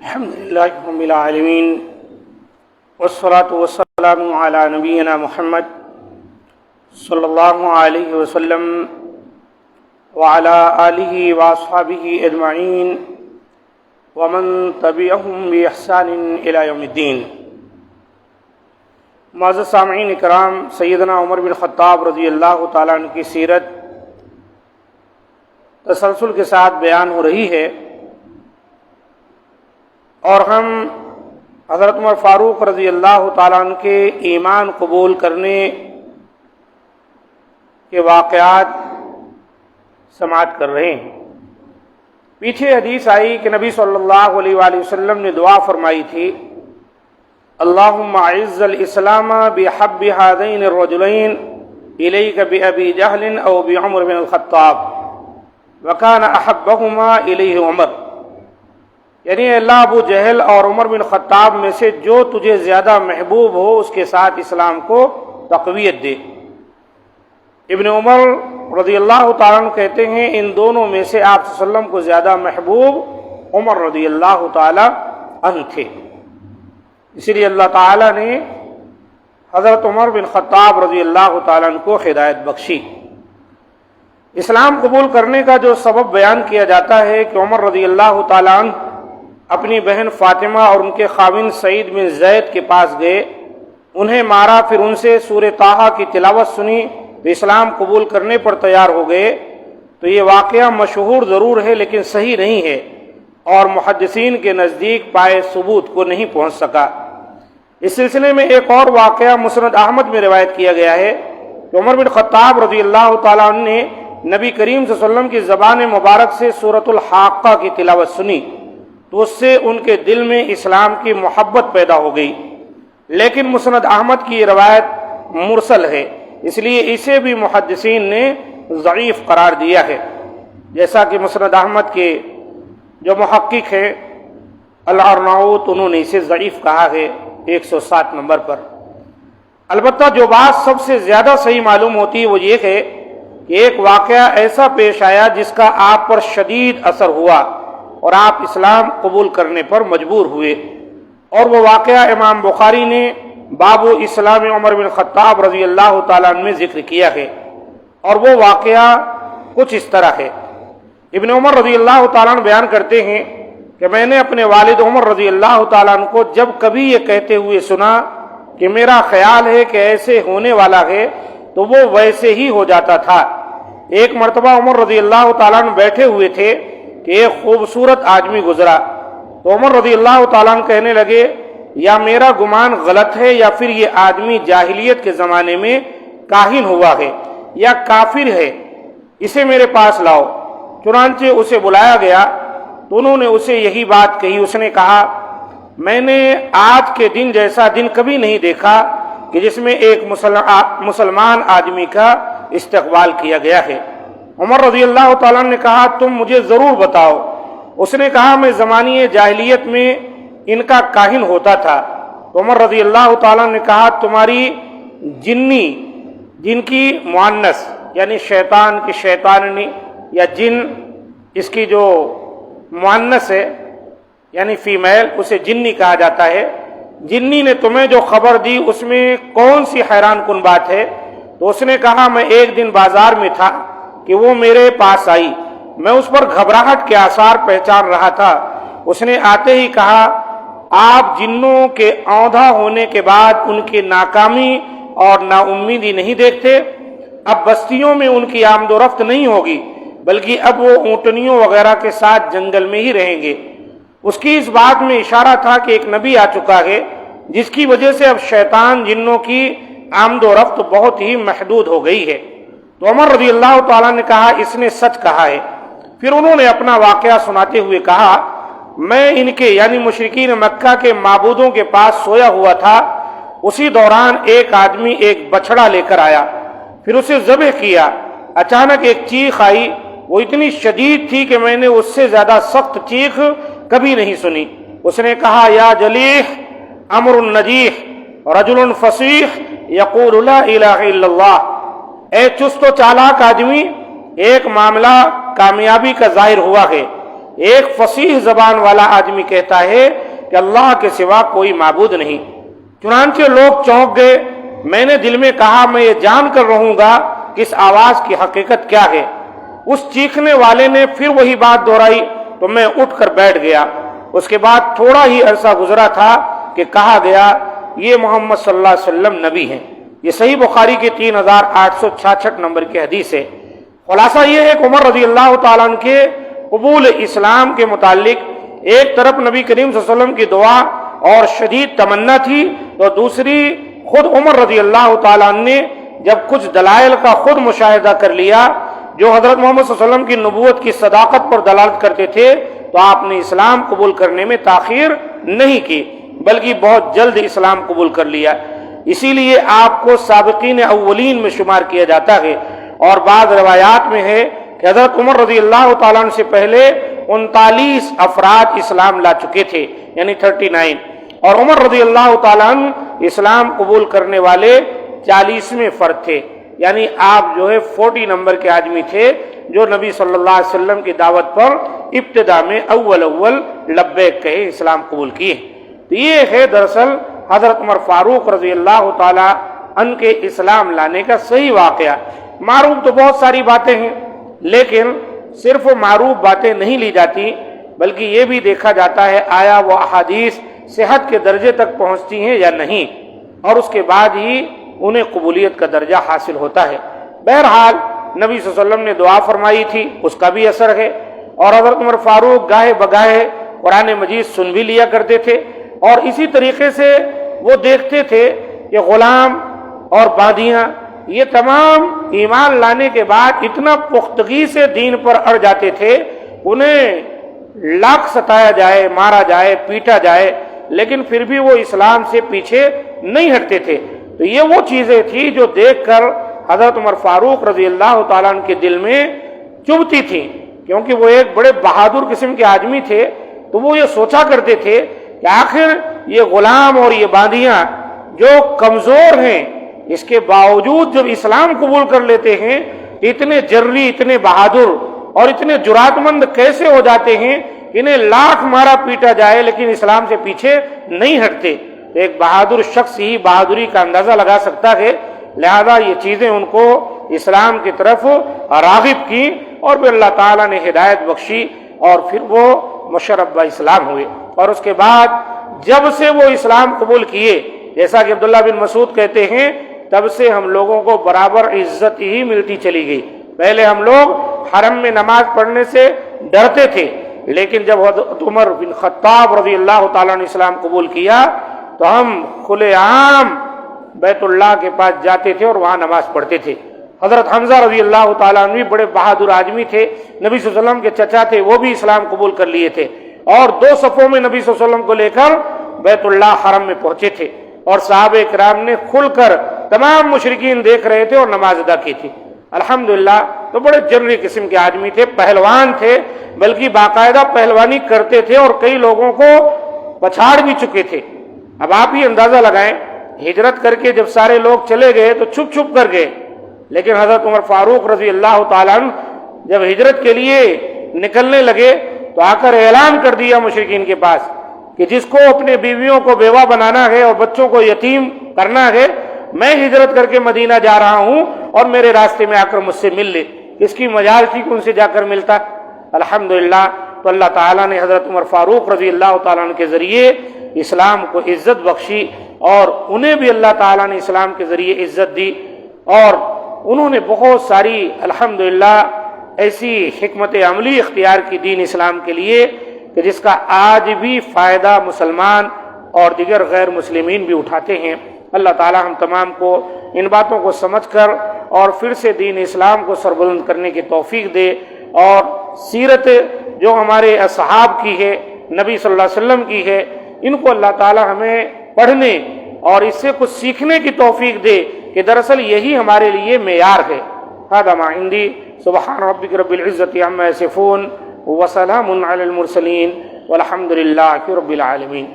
الحمد لله رب العالمين والصلاة والسلام على نبينا محمد صلی اللہ علیہ وسلم وعلى آلہ واصحابہ اجمعین ومن تبعهم بإحسان إلى یوم الدین۔ معزز سامعین اکرام، سیدنا عمر بن خطاب رضی اللہ تعالیٰ عنہ کی سیرت تسلسل کے ساتھ بیان ہو رہی ہے، اور ہم حضرت عمر فاروق رضی اللہ تعالیٰ عنہ کے ایمان قبول کرنے کے واقعات سماعت کر رہے ہیں۔ پیچھے حدیث آئی کہ نبی صلی اللہ علیہ وآلہ وسلم نے دعا فرمائی تھی، اللہم اعز الاسلام بحب هذین الرجلین الیک بأبی جہل او بعمر بن الخطاب وکان احبہما الیہ عمر، یعنی اللہ ابو جہل اور عمر بن خطاب میں سے جو تجھے زیادہ محبوب ہو اس کے ساتھ اسلام کو تقویت دے۔ ابن عمر رضی اللہ تعالیٰ عنہ کہتے ہیں ان دونوں میں سے آپ صلی اللہ علیہ وسلم کو زیادہ محبوب عمر رضی اللہ تعالیٰ عنہ تھے، اسی لیے اللہ تعالیٰ نے حضرت عمر بن خطاب رضی اللہ تعالیٰ عنہ کو ہدایت بخشی۔ اسلام قبول کرنے کا جو سبب بیان کیا جاتا ہے کہ عمر رضی اللہ تعالیٰ عنہ اپنی بہن فاطمہ اور ان کے خاوند سعید بن زید کے پاس گئے، انہیں مارا، پھر ان سے سورہ طٰہٰ کی تلاوت سنی، اسلام قبول کرنے پر تیار ہو گئے۔ تو یہ واقعہ مشہور ضرور ہے لیکن صحیح نہیں ہے اور محدثین کے نزدیک پائے ثبوت کو نہیں پہنچ سکا۔ اس سلسلے میں ایک اور واقعہ مسند احمد میں روایت کیا گیا ہے کہ عمر بن خطاب رضی اللہ تعالیٰ عنہ نے نبی کریم صلی اللہ علیہ وسلم کی زبان مبارک سے سورۃ الحاقہ کی تلاوت سنی تو اس سے ان کے دل میں اسلام کی محبت پیدا ہو گئی، لیکن مسند احمد کی یہ روایت مرسل ہے، اس لیے اسے بھی محدثین نے ضعیف قرار دیا ہے، جیسا کہ مسند احمد کے جو محقق ہیں الارناؤط انہوں نے اسے ضعیف کہا ہے 107 نمبر پر۔ البتہ جو بات سب سے زیادہ صحیح معلوم ہوتی ہے وہ یہ ہے کہ ایک واقعہ ایسا پیش آیا جس کا آپ پر شدید اثر ہوا اور آپ اسلام قبول کرنے پر مجبور ہوئے، اور وہ واقعہ امام بخاری نے باب اسلام عمر بن خطاب رضی اللہ تعالیٰ عنہ میں ذکر کیا ہے، اور وہ واقعہ کچھ اس طرح ہے۔ ابن عمر رضی اللہ تعالیٰ عنہ بیان کرتے ہیں کہ میں نے اپنے والد عمر رضی اللہ تعالیٰ عنہ کو جب کبھی یہ کہتے ہوئے سنا کہ میرا خیال ہے کہ ایسے ہونے والا ہے تو وہ ویسے ہی ہو جاتا تھا۔ ایک مرتبہ عمر رضی اللہ تعالیٰ عنہ بیٹھے ہوئے تھے کہ ایک خوبصورت آدمی گزرا، تو عمر رضی اللہ تعالیٰ عنہ کہنے لگے یا میرا گمان غلط ہے یا پھر یہ آدمی جاہلیت کے زمانے میں کاہن ہوا ہے یا کافر ہے، اسے میرے پاس لاؤ۔ چنانچہ اسے بلایا گیا تو انہوں نے اسے یہی بات کہی۔ اس نے کہا میں نے آج کے دن جیسا دن کبھی نہیں دیکھا کہ جس میں ایک مسلمان آدمی کا استقبال کیا گیا ہے۔ عمر رضی اللہ تعالیٰ نے کہا تم مجھے ضرور بتاؤ۔ اس نے کہا میں زمانے جاہلیت میں ان کا کاہن ہوتا تھا۔ تو عمر رضی اللہ تعالیٰ نے کہا تمہاری جنی، جن کی مؤنث یعنی شیطان کی شیطاننی یا جن اس کی جو مؤنث ہے یعنی فیمیل اسے جنی کہا جاتا ہے، جنی نے تمہیں جو خبر دی اس میں کون سی حیران کن بات ہے؟ تو اس نے کہا میں ایک دن بازار میں تھا کہ وہ میرے پاس آئی، میں اس پر گھبراہٹ کے آثار پہچان رہا تھا۔ اس نے آتے ہی کہا آپ جنوں کے اوندھا ہونے کے بعد ان کی ناکامی اور نا امیدی نہیں دیکھتے؟ اب بستیوں میں ان کی آمد و رفت نہیں ہوگی بلکہ اب وہ اونٹنیوں وغیرہ کے ساتھ جنگل میں ہی رہیں گے۔ اس کی اس بات میں اشارہ تھا کہ ایک نبی آ چکا ہے جس کی وجہ سے اب شیطان جنوں کی آمد و رفت بہت ہی محدود ہو گئی ہے۔ تو عمر رضی اللہ تعالیٰ نے کہا اس نے سچ کہا ہے۔ پھر انہوں نے اپنا واقعہ سناتے ہوئے کہا میں ان کے یعنی مشرکین مکہ کے معبودوں کے پاس سویا ہوا تھا، اسی دوران ایک آدمی ایک بچڑا لے کر آیا، پھر اسے ذبح کیا۔ اچانک ایک چیخ آئی، وہ اتنی شدید تھی کہ میں نے اس سے زیادہ سخت چیخ کبھی نہیں سنی۔ اس نے کہا یا جلیح امر النجیح رجل فصیح یقول لا الہ الا اللہ، اے چست و چالاک آدمی، ایک معاملہ کامیابی کا ظاہر ہوا ہے، ایک فصیح زبان والا آدمی کہتا ہے کہ اللہ کے سوا کوئی معبود نہیں۔ چنانچہ لوگ چونک گئے۔ میں نے دل میں کہا میں یہ جان کر رہوں گا کہ اس آواز کی حقیقت کیا ہے۔ اس چیخنے والے نے پھر وہی بات دہرائی تو میں اٹھ کر بیٹھ گیا۔ اس کے بعد تھوڑا ہی عرصہ گزرا تھا کہ کہا گیا یہ محمد صلی اللہ علیہ وسلم نبی ہیں۔ یہ صحیح بخاری کی 3866 نمبر کی حدیث ہے۔ خلاصہ یہ ہے کہ عمر رضی اللہ تعالیٰ عنہ کے قبول اسلام کے متعلق ایک طرف نبی کریم صلی اللہ علیہ وسلم کی دعا اور شدید تمنا تھی، تو دوسری خود عمر رضی اللہ تعالیٰ عنہ نے جب کچھ دلائل کا خود مشاہدہ کر لیا جو حضرت محمد صلی اللہ علیہ وسلم کی نبوت کی صداقت پر دلالت کرتے تھے، تو آپ نے اسلام قبول کرنے میں تاخیر نہیں کی بلکہ بہت جلد اسلام قبول کر لیا۔ اسی لیے آپ کو سابقین اولین میں شمار کیا جاتا ہے، اور بعض روایات میں ہے کہ حضرت عمر رضی اللہ تعالیٰ عنہ سے پہلے 39 افراد اسلام لا چکے تھے، یعنی 39، اور عمر رضی اللہ تعالیٰ عنہ اسلام قبول کرنے والے 40ویں فرد تھے، یعنی آپ جو ہے 40 نمبر کے آدمی تھے جو نبی صلی اللہ علیہ وسلم کی دعوت پر ابتدا میں اول لبیک کہے، اسلام قبول کیے۔ تو یہ ہے دراصل حضرت عمر فاروق رضی اللہ تعالی عنہ کے اسلام لانے کا صحیح واقعہ۔ معروف تو بہت ساری باتیں ہیں، لیکن صرف معروف باتیں نہیں لی جاتی، بلکہ یہ بھی دیکھا جاتا ہے آیا وہ احادیث صحت کے درجے تک پہنچتی ہیں یا نہیں، اور اس کے بعد ہی انہیں قبولیت کا درجہ حاصل ہوتا ہے۔ بہرحال نبی صلی اللہ علیہ وسلم نے دعا فرمائی تھی، اس کا بھی اثر ہے، اور حضرت عمر فاروق گاہے بگاہے قرآن مجید سن بھی لیا کرتے تھے، اور اسی طریقے سے وہ دیکھتے تھے کہ غلام اور باندیاں یہ تمام ایمان لانے کے بعد اتنا پختگی سے دین پر اڑ جاتے تھے، انہیں لاکھ ستایا جائے، مارا جائے، پیٹا جائے، لیکن پھر بھی وہ اسلام سے پیچھے نہیں ہٹتے تھے۔ تو یہ وہ چیزیں تھی جو دیکھ کر حضرت عمر فاروق رضی اللہ تعالیٰ عنہ کے دل میں چبھتی تھیں، کیونکہ وہ ایک بڑے بہادر قسم کے آدمی تھے، تو وہ یہ سوچا کرتے تھے کہ آخر یہ غلام اور یہ باندیاں جو کمزور ہیں، اس کے باوجود جب اسلام قبول کر لیتے ہیں، اتنے جرری، اتنے بہادر اور اتنے جرات مند کیسے ہو جاتے ہیں، انہیں لاکھ مارا پیٹا جائے لیکن اسلام سے پیچھے نہیں ہٹتے۔ ایک بہادر شخص ہی بہادری کا اندازہ لگا سکتا ہے، لہذا یہ چیزیں ان کو اسلام کی طرف راغب کی، اور پھر اللہ تعالیٰ نے ہدایت بخشی، اور پھر وہ مشرف اسلام ہوئے۔ اور اس کے بعد جب سے وہ اسلام قبول کیے، جیسا کہ عبداللہ بن مسعود کہتے ہیں، تب سے ہم لوگوں کو برابر عزت ہی ملتی چلی گئی۔ پہلے ہم لوگ حرم میں نماز پڑھنے سے ڈرتے تھے، لیکن جب حضرت عمر بن خطاب رضی اللہ تعالیٰ نے اسلام قبول کیا تو ہم کھلے عام بیت اللہ کے پاس جاتے تھے اور وہاں نماز پڑھتے تھے۔ حضرت حمزہ رضی اللہ تعالیٰ عنہ بھی بڑے بہادر آدمی تھے، نبی صلی اللہ علیہ وسلم کے چچا تھے، وہ بھی اسلام قبول کر لیے تھے، اور 2 صفوں میں نبی صلی اللہ علیہ وسلم کو لے کر بیت اللہ حرم میں پہنچے تھے، اور صحابہ کرام نے کھل کر تمام مشرکین دیکھ رہے تھے اور نماز ادا کی تھی۔ الحمدللہ تو بڑے جرری قسم کے آدمی تھے، پہلوان تھے، بلکہ باقاعدہ پہلوانی کرتے تھے اور کئی لوگوں کو پچھاڑ بھی چکے تھے۔ اب آپ ہی اندازہ لگائیں، ہجرت کر کے جب سارے لوگ چلے گئے تو چھپ چھپ کر گئے، لیکن حضرت عمر فاروق رضی اللہ تعالیٰ عنہ جب ہجرت کے لیے نکلنے لگے تو آ کر اعلان کر دیا مشرکین کے پاس کہ جس کو اپنے بیویوں کو بیوہ بنانا ہے اور بچوں کو یتیم کرنا ہے، میں ہجرت کر کے مدینہ جا رہا ہوں اور میرے راستے میں آ کر مجھ سے مل لے۔ اس کی مجال تھی کہ ان سے جا کر ملتا۔ الحمدللہ تو اللہ تعالیٰ نے حضرت عمر فاروق رضی اللہ تعالیٰ عنہ کے ذریعے اسلام کو عزت بخشی، اور انہیں بھی اللہ تعالیٰ نے اسلام کے ذریعے عزت دی، اور انہوں نے بہت ساری الحمدللہ ایسی حکمت عملی اختیار کی دین اسلام کے لیے کہ جس کا آج بھی فائدہ مسلمان اور دیگر غیر مسلمین بھی اٹھاتے ہیں۔ اللہ تعالیٰ ہم تمام کو ان باتوں کو سمجھ کر اور پھر سے دین اسلام کو سربلند کرنے کی توفیق دے، اور سیرت جو ہمارے اصحاب کی ہے، نبی صلی اللہ علیہ وسلم کی ہے، ان کو اللہ تعالیٰ ہمیں پڑھنے اور اس سے کچھ سیکھنے کی توفیق دے کہ دراصل یہی ہمارے لیے معیار ہے۔ ھذا ما عندی، سبحان ربک رب العزۃ عما یصفون وسلام علی المرسلین والحمد للہ رب العالمین۔